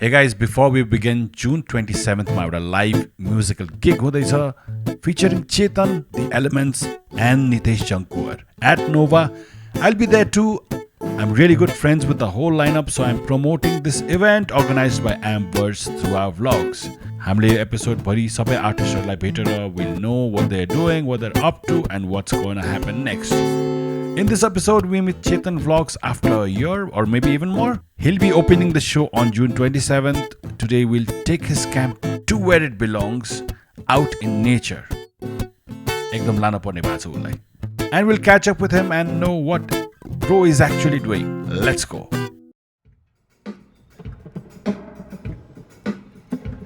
Hey guys, before we begin, June 27th मा एउटा live musical gig हुँदैछ featuring Chetan, The Elements and Nitesh Jankuar at Nova. I'll be there too. I'm really good friends with the whole lineup, so I'm promoting this event organized by Ambers through our vlogs. हामीले episode भरि सबै आर्टिस्टहरूलाई भेटेर we'll know what they're doing, what they're up to and what's going to happen next. In this episode, we meet Chetan vlogs after a year or maybe even more. He'll be opening the show on June 27th. Today, we'll take his camp to where it belongs, out in nature. Ekdam lana parne bhako cha ulai. And we'll catch up with him and know what bro is actually doing. Let's go.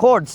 Chords.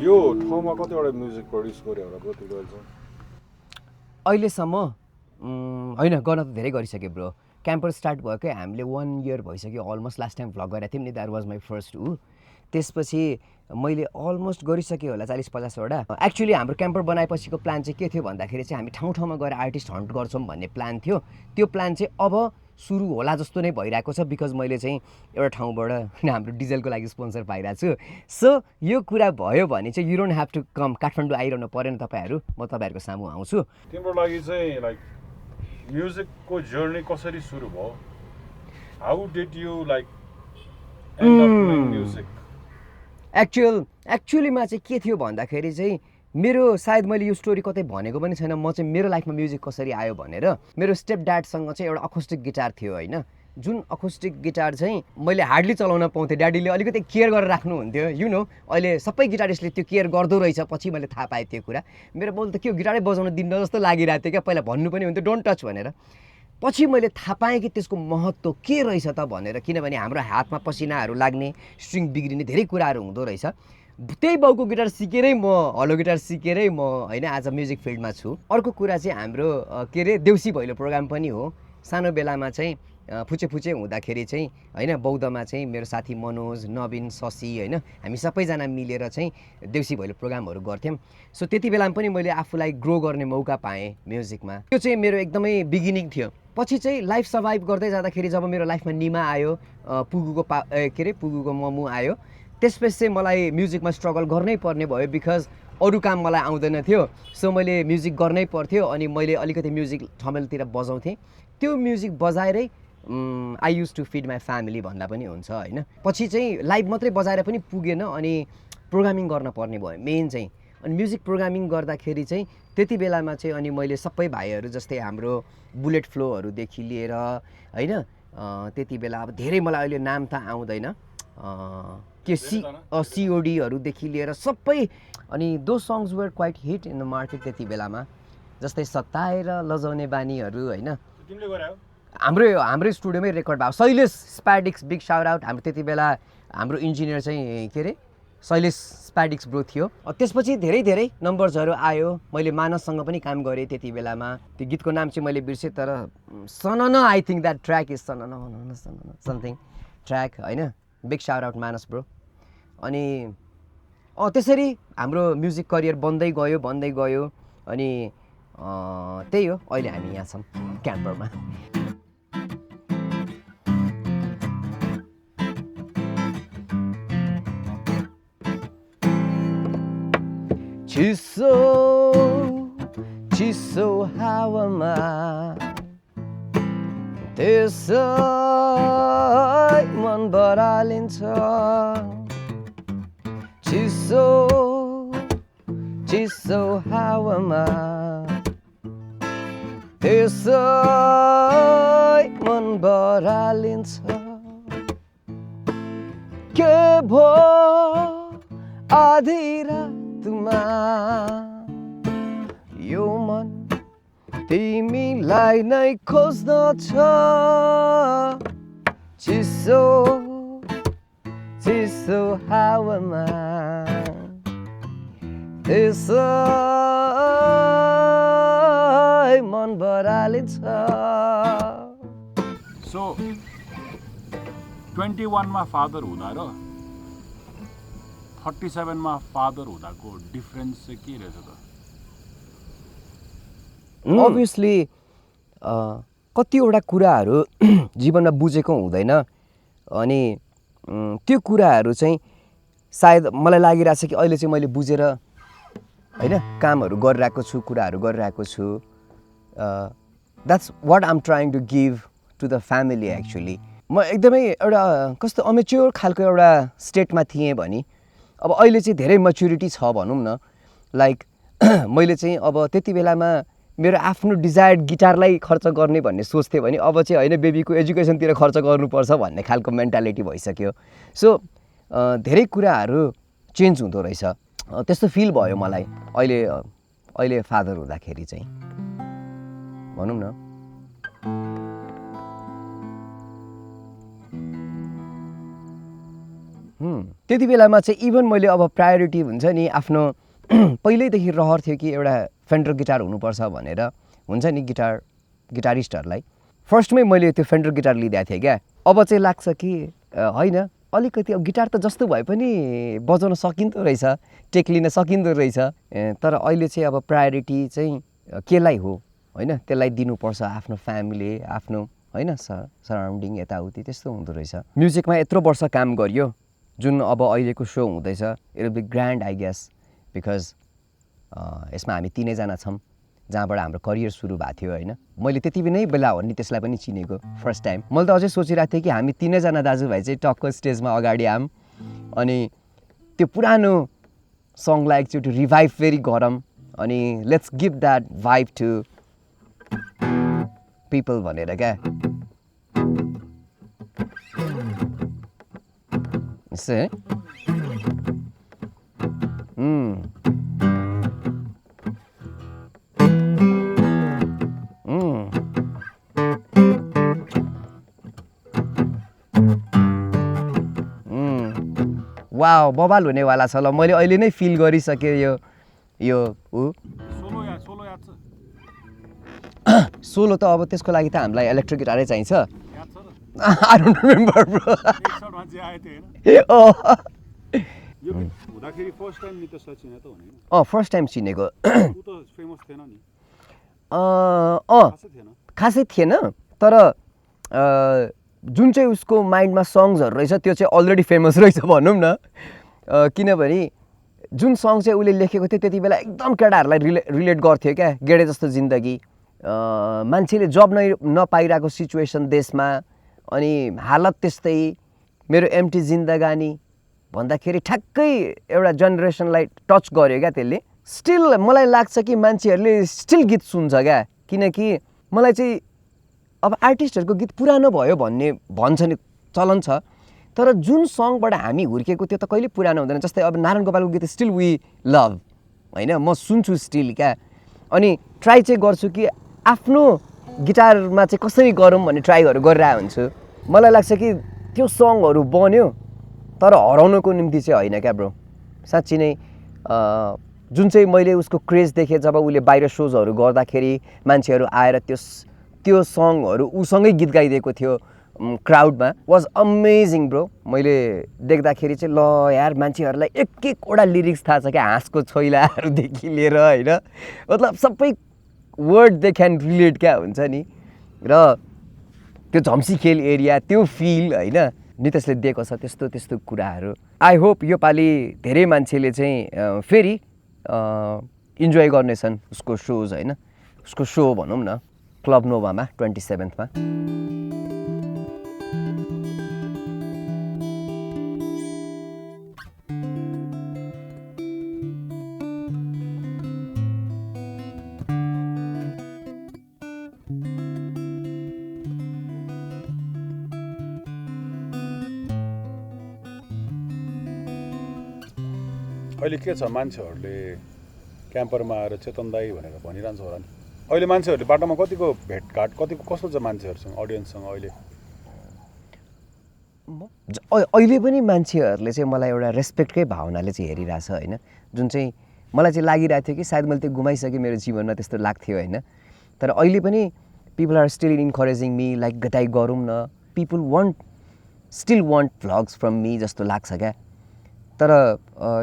यो ठाउँमा कतिवटा music produce गर्यो होला bro तिमीले चाहिँ अहिलेसम्म होइन गर्न त धेरै गरिसकेँ ब्रो. क्याम्पर स्टार्ट भएकै हामीले 1 year भइसक्यो अलमोस्ट. लास्ट टाइम भ्लग गरेको थियौँ नि, द्याट वाज माई फर्स्ट त्यसपछि मैले अलमोस्ट गरिसकेँ होला 40-50वटा. एक्चुअली हाम्रो क्याम्पर बनाएपछिको प्लान चाहिँ के थियो भन्दाखेरि चाहिँ हामी ठाउँ ठाउँमा गएर आर्टिस्ट हन्ट गर्छौँ भन्ने प्लान थियो. त्यो प्लान चाहिँ अब सुरु होला जस्तो नै भइरहेको छ, बिकज मैले चाहिँ एउटा ठाउँबाट हाम्रो डिजलको लागि स्पोन्सर पाइरहेको छु. सो यो कुरा भयो भने चाहिँ you don't have to come Kathmandu आइरहनु परेन तपाईँहरू, म तपाईँहरूको सामु आउँछु. तिम्रो लागि चाहिँ लाइक म्युजिकको जर्नी कसरी सुरु भयो? How did you like end up doing music? एक्चुअलीमा चाहिँ के थियो भन्दाखेरि चाहिँ मेरो सायद मैले यो स्टोरी कतै भनेको पनि छैन. म चाहिँ मेरो लाइफमा म्युजिक कसरी आयो भनेर, मेरो स्टेप ड्याडसँग चाहिँ एउटा अकोस्टिक गिटार थियो होइन. जुन अकोस्टिक गिटार चाहिँ मैले हार्डली चलाउन पाउँथेँ. ड्याडीले अलिकति केयर गरेर राख्नुहुन्थ्यो. यु नो अहिले सबै गिटारिस्टले त्यो केयर गर्दो रहेछ, पछि मैले थाहा पाएँ त्यो कुरा. मेरो बाउले त के गिटारै बजाउन दिन्न जस्तो लागिरहेको थियो क्या. पहिला भन्नु पनि हुन्थ्यो डोन्ट टच भनेर. पछि मैले थाहा पाएँ कि त्यसको महत्त्व के रहेछ त भनेर, किनभने हाम्रो हातमा पसिनाहरू लाग्ने, स्ट्रिङ बिग्रिने धेरै कुराहरू हुँदो रहेछ. त्यही बाउको गिटार सिकेरै म हलो गिटार सिकेरै म होइन आज म्युजिक फिल्डमा छु. अर्को कुरा चाहिँ हाम्रो के अरे देउसी भैलो प्रोग्राम पनि हो. सानो बेलामा चाहिँ फुचे हुँदाखेरि चाहिँ होइन बौद्धमा चाहिँ मेरो साथी मनोज, नवीन, शशि होइन हामी सबैजना मिलेर चाहिँ देउसी भैलो प्रोग्रामहरू गर्थ्यौँ. सो त्यति बेलामा पनि मैले आफूलाई ग्रो गर्ने मौका पाएँ म्युजिकमा. त्यो चाहिँ मेरो एकदमै बिगिनिङ थियो. पछि चाहिँ लाइफ सर्भाइभ गर्दै जाँदाखेरि जब मेरो लाइफमा निमा आयो, पुगुको ममु आयो, त्यसपछि चाहिँ मलाई म्युजिकमा स्ट्रगल गर्नै पर्ने भयो, बिकज अरू काम मलाई आउँदैन थियो. सो मैले म्युजिक गर्नै पर्थ्यो. अनि मैले अलिकति म्युजिक ठमेलतिर बजाउँथेँ. त्यो म्युजिक बजाएरै I use to feed my family भन्दा पनि हुन्छ होइन. पछि चाहिँ लाइभ मात्रै बजाएर पनि पुगेन, अनि प्रोग्रामिङ गर्न पर्ने भयो मेन चाहिँ. अनि म्युजिक प्रोग्रामिङ गर्दाखेरि चाहिँ त्यति बेलामा चाहिँ अनि मैले सबै भाइहरू जस्तै हाम्रो बुलेट फ्लोहरूदेखि लिएर होइन त्यति बेला अब धेरै मलाई अहिले नाम त आउँदैन, के सिओडीहरूदेखि लिएर सबै. अनि दो songs were quite hit in the market त्यति बेलामा, जस्तै सताएर लजाउने बानीहरू होइन. हाम्रै स्टुडियोमै रेकर्ड भयो. Shailesh Spadix, big shout out. हाम्रो त्यति बेला हाम्रो इन्जिनियर चाहिँ के अरे शैलेश स्प्याडिक्स ब्रो थियो. त्यसपछि धेरै नम्बर्सहरू आयो. मैले मानससँग पनि काम गरेँ त्यति बेलामा. त्यो गीतको नाम चाहिँ मैले बिर्सेँ, तर सनन I think that track is Sanon something track होइन. बिग साउट आउट मानस ब्रो. अनि त्यसरी हाम्रो म्युजिक करियर बन्दै गयो. अनि त्यही हो, अहिले हामी यहाँ छौँ क्याम्परमा. चिसो हावामा त्यसै मन बरालिन्छ. चिसो हावामा त्यसै मन बरालिन्छ. के भो आधी रातमा यो मन तिमीलाई नै खोज्दछ चिसो चिसो हावामा त्यसै मन बरालिन्छ सो 21 मा फादर हुँदा र 37 मा फादर हुँदाको डिफरेन्स चाहिँ के रहेछ त अभियसली कतिवटा कुराहरू जीवनमा बुझेको हुँदैन अनि त्यो कुराहरू चाहिँ सायद मलाई लागिरहेछ कि अहिले चाहिँ मैले बुझेर हैन कामहरू गरिरहेको छु कुराहरू गरिरहेको छु that's what I'm trying to give to the family actually म एकदमै एउटा कस्तो अमेच्योर खालको एउटा स्टेटमा थिएँ भने अब अहिले चाहिँ धेरै मेच्युरिटी छ भनौँ न लाइक मैले चाहिँ अब त्यति बेलामा मेरो आफ्नो डिजायर्ड गिटारलाई खर्च गर्ने भन्ने सोच्थेँ भने अब चाहिँ होइन बेबीको एजुकेसनतिर खर्च गर्नुपर्छ भन्ने खालको मेन्टालिटी भइसक्यो सो धेरै कुराहरू चेन्ज हुँदो रहेछ त्यस्तो फिल भयो मलाई अहिले फादर हुँदाखेरि चाहिँ भनौँ न त्यति बेलामा चाहिँ इभन मैले अब प्रायोरिटी हुन्छ नि आफ्नो पहिल्यैदेखि रहर थियो कि एउटा फेन्डर गिटार हुनुपर्छ भनेर हुन्छ नि गिटारिस्टहरूलाई फर्स्टमै मैले त्यो फेन्डर गिटार लिइदिएको थिएँ क्या अब चाहिँ लाग्छ कि होइन अलिकति अब गिटार त जस्तो भए पनि बजाउन सकिँदो रहेछ टेक लिन सकिँदो रहेछ तर अहिले चाहिँ अब प्रायोरिटी चाहिँ केलाई हो होइन त्यसलाई दिनुपर्छ आफ्नो फ्यामिली आफ्नो होइन सराउन्डिङ यताउति त्यस्तो हुँदो रहेछ म्युजिकमा यत्रो वर्ष काम गरियो जुन अब अहिलेको सो हुँदैछ it will be grand I guess because यसमा हामी तिनैजना छौँ जहाँबाट हाम्रो करियर सुरु भएको थियो होइन मैले त्यति नै बेला हो नि त्यसलाई पनि चिनेको फर्स्ट टाइम मैले त अझै सोचिरहेको थिएँ कि हामी तिनैजना दाजुभाइ चाहिँ टक्क स्टेजमा अगाडि आऊँ अनि त्यो पुरानो सङलाई एकचोटि रिभाइभ फेरि गरौँ अनि let's give that vibe to people भनेर क्या यस्तै है वाउ बवाल हुनेवाला छ ल मैले अहिले नै फिल गरिसकेँ यो सोलो त अब त्यसको लागि त हामीलाई इलेक्ट्रिक गिटारै चाहिन्छ I don't remember bro first time चिनेको खासै थिएन तर जुन चाहिँ उसको माइन्डमा सङ्ग्सहरू रहेछ त्यो चाहिँ अलरेडी फेमस रहेछ भनौँ न किनभने जुन सङ चाहिँ उसले लेखेको थियो त्यति बेला एकदम केटाहरूलाई रिलेट गर्थ्यो क्या गेडे जस्तो जिन्दगी मान्छेले जब नपाइरहेको सिचुएसन देशमा अनि हालत त्यस्तै मेरो एम्टी जिन्दगानी भन्दाखेरि ठ्याक्कै एउटा जेनेरेसनलाई टच गर्यो क्या त्यसले स्टिल मलाई लाग्छ कि मान्छेहरूले स्टिल गीत सुन्छ क्या किनकि मलाई चाहिँ अब आर्टिस्टहरूको गीत पुरानो भयो भन्छ नि चलन छ तर जुन सङबाट हामी हुर्केको त्यो त कहिले पुरानो हुँदैन जस्तै अब नारायण गोपालको गीत स्टिल वी लभ होइन म सुन्छु स्टिल क्या अनि ट्राई चाहिँ गर्छु कि आफ्नो गिटारमा चाहिँ कसरी गरौँ भन्ने ट्राईहरू गरिरहेको हुन्छु मलाई लाग्छ कि त्यो सङहरू बन्यो तर हराउनको निम्ति चाहिँ होइन क्या ब्रो साँच्ची नै जुन चाहिँ मैले उसको क्रेज देखेँ जब उसले बाहिर सोजहरू गर्दाखेरि मान्छेहरू आएर त्यो सङहरू उसँगै गीत गाइदिएको थियो क्राउडमा वाज अमेजिङ ब्रो मैले देख्दाखेरि चाहिँ ल यार मान्छेहरूलाई एक एकवटा लिरिक्स थाहा छ क्या हाँसको छोइलाहरूदेखि लिएर होइन मतलब सबै वर्ड दे क्यान रिलेट क्या हुन्छ नि र त्यो झम्सीखेल एरिया त्यो फिल होइन नितेशले दिएको छ त्यस्तो कुराहरू आई होप योपालि धेरै मान्छेले चाहिँ फेरि इन्जोय गर्नेछन् उसको सोज होइन उसको सो भनौँ न क्लब नोभामा 27मा अहिले के छ मान्छेहरूले क्याम्परमा आएर चेतन दाई भनेर भनिरहन्छ होला नि अहिले मान्छेहरूले बाटोमा कतिको भेटघाट कतिको कस्तो छ मान्छेहरूसँग अडियन्ससँग अहिले अहिले पनि मान्छेहरूले चाहिँ मलाई एउटा रेस्पेक्टकै भावनाले चाहिँ हेरिरहेछ होइन जुन चाहिँ मलाई चाहिँ लागिरहेको थियो कि सायद मैले त्यो गुमाइसकेँ मेरो जीवनमा त्यस्तो लाग्थ्यो होइन तर अहिले पनि people are still encouraging me like गताइ गरौँ न people still want vlogs from me जस्तो लाग्छ क्या तर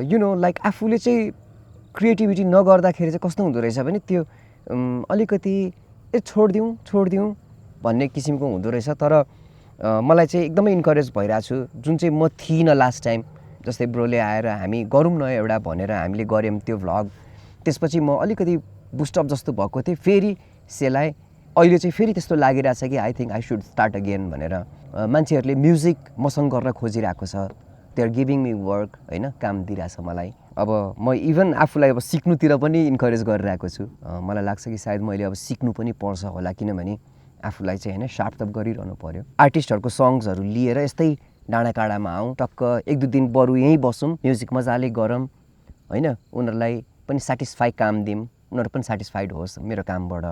यु नो लाइक आफूले चाहिँ क्रिएटिभिटी नगर्दाखेरि चाहिँ कस्तो हुँदो रहेछ भने त्यो अलिकति छोडिदिउँ भन्ने किसिमको हुँदो रहेछ तर मलाई चाहिँ एकदमै इन्करेज भइरहेको छु जुन चाहिँ म थिइनँ लास्ट टाइम जस्तै ब्रोले आएर हामी गरौँ न एउटा भनेर हामीले गऱ्यौँ त्यो भ्लग त्यसपछि म अलिकति बुस्टअप जस्तो भएको थिएँ फेरि सेलाएँ अहिले चाहिँ फेरि त्यस्तो लागिरहेछ कि I think I should start again भनेर मान्छेहरूले म्युजिक मसँग गर्न खोजिरहेको छ they are giving me work होइन काम दिइरहेछ मलाई अब म इभन आफूलाई अब सिक्नुतिर पनि इन्करेज गरिरहेको छु मलाई लाग्छ कि सायद मैले अब सिक्नु पनि पर्छ होला किनभने आफूलाई चाहिँ होइन सार्प अप गरिरहनु पर्यो आर्टिस्टहरूको सङ्ग्सहरू लिएर यस्तै डाँडाकाँडामा आउँ टक्क एक दुई दिन बरु यहीँ बसौँ म्युजिक मजाले गरौँ होइन उनीहरूलाई पनि सेटिस्फाई काम दिउँ उनीहरू पनि सेटिस्फाइड होस् मेरो कामबाट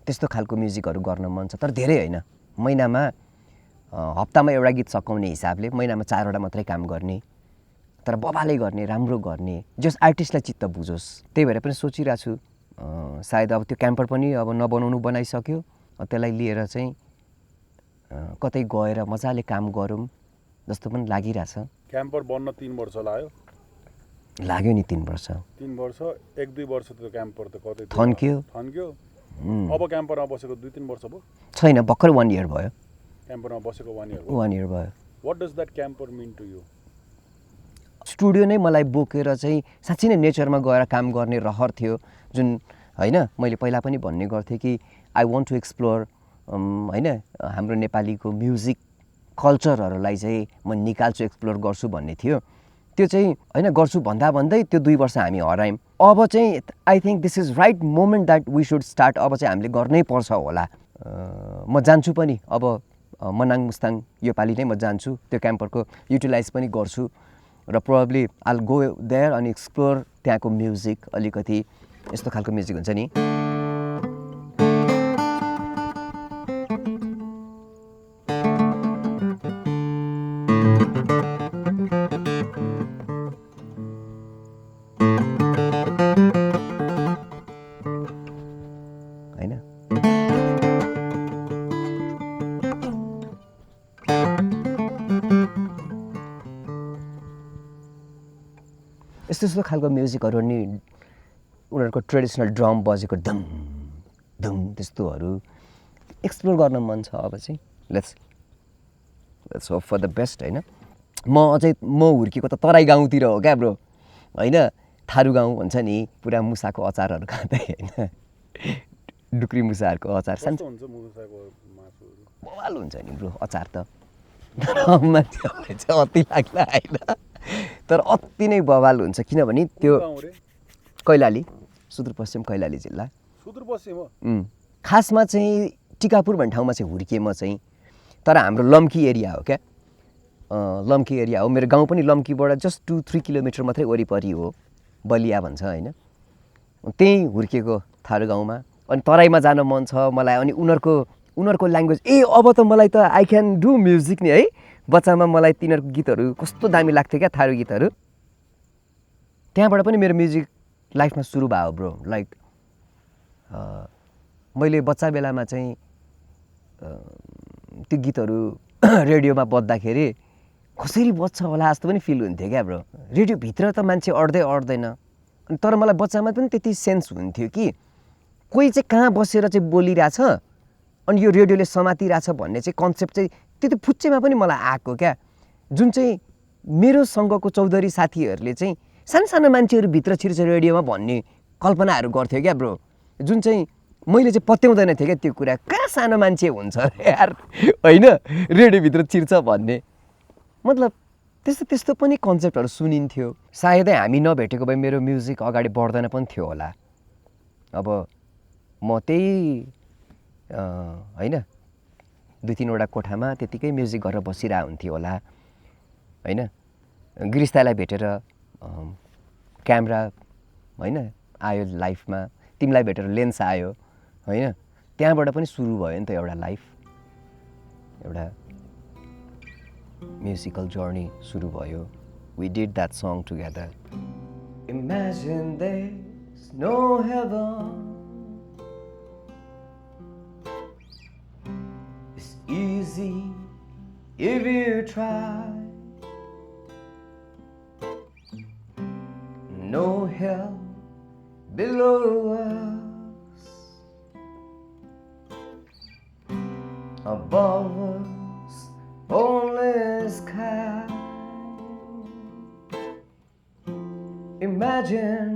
त्यस्तो खालको म्युजिकहरू गर्न मन छ तर धेरै होइन महिनामा हप्तामा एउटा गीत सकाउने हिसाबले महिनामा 4वटा मात्रै काम गर्ने तर बबाले गर्ने राम्रो गर्ने जस आर्टिस्टलाई चित्त बुझोस् त्यही भएर पनि सोचिरहेको छु सायद अब त्यो क्याम्पर पनि अब नबनाउनु बनाइसक्यो त्यसलाई लिएर चाहिँ कतै गएर मजाले काम गरौँ जस्तो पनि लागिरहेछ क्याम्पर बन्न 3 वर्ष लाग्यो नि 3 वर्ष 3 वर्ष 1-2 वर्ष त क्याम्पर त कतै थन्क्यो अब क्याम्परमा बसेको 2-3 वर्ष भयो छैन भर्खर 1 इयर भयो क्याम्परमा बसेको 1 इयर भयो what does that camper mean to you studio नै मलाई बोकेर चाहिँ साँच्चै नै नेचरमा गएर काम गर्ने रहर थियो जुन होइन मैले पहिला पनि भन्ने गर्थेँ कि आई वान्ट टु एक्सप्लोर होइन हाम्रो नेपालीको म्युजिक कल्चरहरूलाई चाहिँ म निकाल्छु एक्सप्लोर गर्छु भन्ने थियो त्यो चाहिँ होइन गर्छु भन्दै त्यो 2 वर्ष हामी हरायौँ अब चाहिँ I think this is right moment that we should start अब चाहिँ हामीले गर्नै पर्छ होला म जान्छु पनि अब मनाङ मुस्ताङ योपालि नै म जान्छु त्यो क्याम्परको युटिलाइज पनि गर्छु र प्रोबेबली आल गो देयर अनि एक्सप्लोर त्यहाँको म्युजिक अलिकति यस्तो खालको म्युजिक हुन्छ नि यस्तो खालको म्युजिकहरू नि उनीहरूको ट्रेडिसनल ड्रम बजेको धम धम त्यस्तोहरू एक्सप्लोर गर्न मन छ अब चाहिँ let's hope for the best होइन म हुर्केको त तराई गाउँतिर हो क्या ब्रो होइन थारू गाउँ भन्छ नि पुरा मुसाको अचारहरू खाँदै होइन डुक्री मुसाहरूको अचार सानो बवाल हुन्छ नि ब्रो अचार त मान्छेहरूलाई चाहिँ अति लाग्ला होइन तर अति नै बवाल हुन्छ किनभने त्यो कैलाली सुदूरपश्चिम कैलाली जिल्ला खासमा चाहिँ टिकापुर भन्ने ठाउँमा चाहिँ हुर्किएँ म चाहिँ तर हाम्रो लम्की एरिया हो क्या लम्की एरिया हो मेरो गाउँ पनि लम्कीबाट जस्ट 2-3 किलोमिटर मात्रै वरिपरि हो बलिया भन्छ होइन त्यहीँ हुर्किएको थारू गाउँमा अनि तराईमा जान मन छ मलाई अनि उनीहरूको ल्याङ्ग्वेज अब त मलाई त आई क्यान डु म्युजिक नि है बच्चामा मलाई तिनीहरूको गीतहरू कस्तो दामी लाग्थ्यो क्या थारू गीतहरू त्यहाँबाट पनि मेरो म्युजिक लाइफमा सुरु भयो ब्रो लाइक मैले बच्चा बेलामा चाहिँ त्यो गीतहरू रेडियोमा बज्दाखेरि कसरी बज्छ होला जस्तो पनि फिल हुन्थ्यो क्या ब्रो रेडियोभित्र त मान्छे अड्दैन अनि तर मलाई बच्चामा पनि त्यति सेन्स हुन्थ्यो कि कोही चाहिँ कहाँ बसेर चाहिँ बोलिरहेछ अनि यो रेडियोले समातिरहेछ भन्ने चाहिँ कन्सेप्ट चाहिँ त्यो फुच्चेमा पनि मलाई आएको क्या जुन चाहिँ मेरो सँगको चौधरी साथीहरूले चाहिँ सानो मान्छेहरू भित्र छिर्छ रेडियोमा भन्ने कल्पनाहरू गर्थ्यो क्या ब्रो जुन चाहिँ मैले चाहिँ पत्याउँदैन थिएँ क्या त्यो कुरा कहाँ सानो मान्छे हुन्छ यार होइन रेडियोभित्र छिर्छ भन्ने मतलब त्यस्तो पनि कन्सेप्टहरू सुनिन्थ्यो सायदै हामी नभेटेको भए मेरो म्युजिक अगाडि बढ्दैन पनि थियो होला अब म त्यही होइन 2-3वटा कोठामा त्यतिकै म्युजिक गरेर बसिरहेको हुन्थ्यो होला होइन गिरिस्तालाई भेटेर क्यामेरा होइन आयो लाइफमा तिमीलाई भेटेर लेन्स आयो होइन त्यहाँबाट पनि सुरु भयो नि त एउटा लाइफ एउटा म्युजिकल जर्नी सुरु भयो we did that song together imagine there's no heaven it's easy if you try no hell below us above us only sky imagine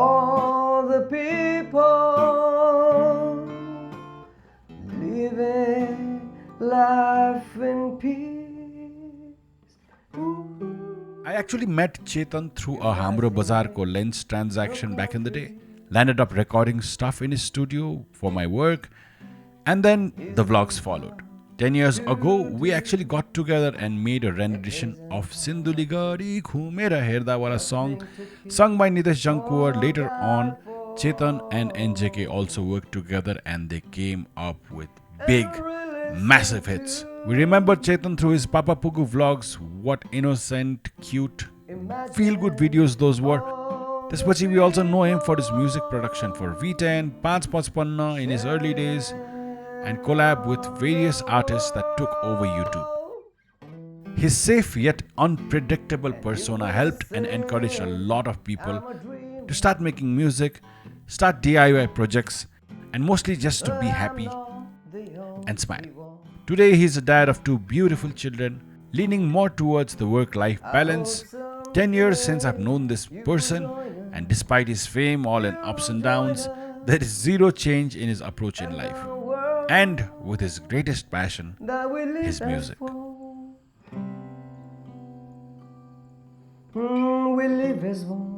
all the people living life in peace I actually met Chetan through a Hamro Bazaar ko lens transaction back in the day. Landed up recording stuff in his studio for my work, and then the vlogs followed. 10 years ago, we actually got together and made a rendition of Sindhuli Gadi Khumera Herda Wala song, sung by Nitesh Jankuar. Later on, Chetan and NJK also worked together and they came up with big, massive hits. We remember Chetan through his Papa Pugu vlogs. What innocent, cute, feel-good videos those were. त्यसपछि we also know him for his music production for V10, 555 in his early days, and collab with various artists that took over YouTube. His safe yet unpredictable persona helped and encouraged a lot of people to start making music, start DIY projects, and mostly just to be happy and smile. Today he's a dad of 2 beautiful children, leaning more towards the work-life balance. 10 years since I've known this person, and despite his fame, all in ups and downs, there is zero change in his approach in life. And with his greatest passion, his music. We live as one